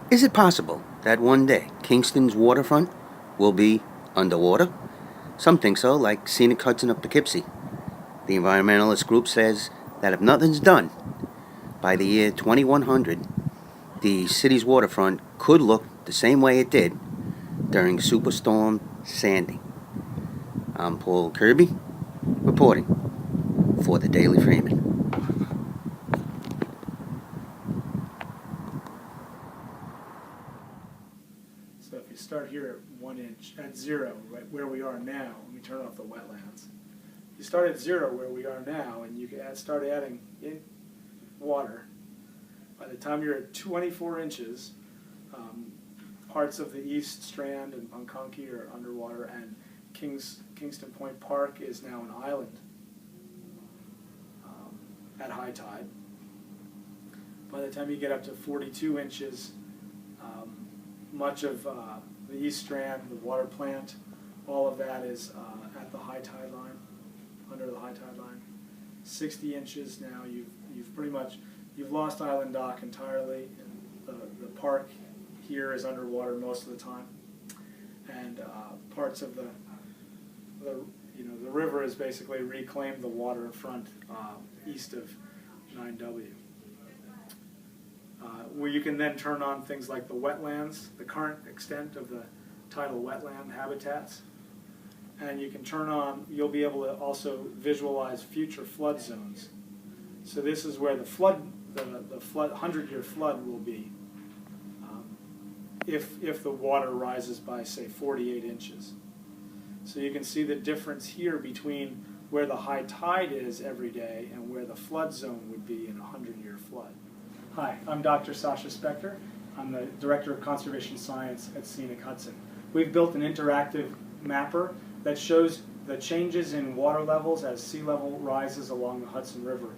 Is it possible that one day Kingston's waterfront will be underwater? Some think so, like scenic Hudson up Poughkeepsie. The environmentalist group says that if nothing's done, by the year 2100, the city's waterfront could look the same way it did during Superstorm Sandy. I'm Paul Kirby, reporting for the Daily Freeman. So if you start here at 1 inch, at 0, right where we are now, let me turn off the wetlands. You start at 0 where we are now, and you can start adding in water. By the time you're at 24 inches, parts of the East Strand and Punkonky are underwater, and Kingston Point Park is now an island at high tide. By the time you get up to 42 inches, much of the East Strand, the water plant, all of that is at the high tide line, under the high tide line. 60 inches now, you've pretty much, you've lost Island Dock entirely, and the park here is underwater most of the time, and parts of the river has basically reclaimed the waterfront east of 9W. Where you can then turn on things like the wetlands, the current extent of the tidal wetland habitats, and you can turn on, you'll be able to also visualize future flood zones. So this is where the flood, the flood, 100-year flood will be if the water rises by, say, 48 inches. So you can see the difference here between where the high tide is every day and where the flood zone would be in a 100-year flood. Hi, I'm Dr. Sasha Spector. I'm the Director of Conservation Science at Scenic Hudson. We've built an interactive mapper that shows the changes in water levels as sea level rises along the Hudson River.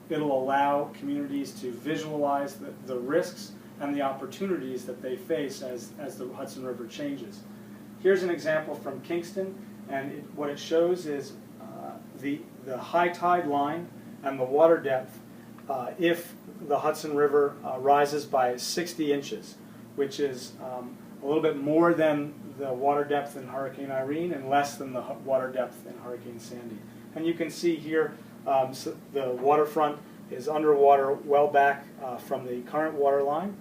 It'll allow communities to visualize the risks and the opportunities that they face as the Hudson River changes. Here's an example from Kingston, and what it shows is the high tide line and the water depth if the Hudson River rises by 60 inches, which is a little bit more than the water depth in Hurricane Irene and less than the water depth in Hurricane Sandy. And you can see here so the waterfront is underwater well back from the current water line,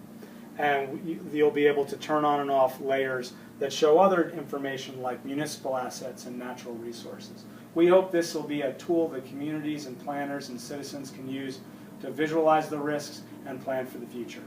and you'll be able to turn on and off layers that show other information like municipal assets and natural resources. We hope this will be a tool that communities and planners and citizens can use to visualize the risks and plan for the future.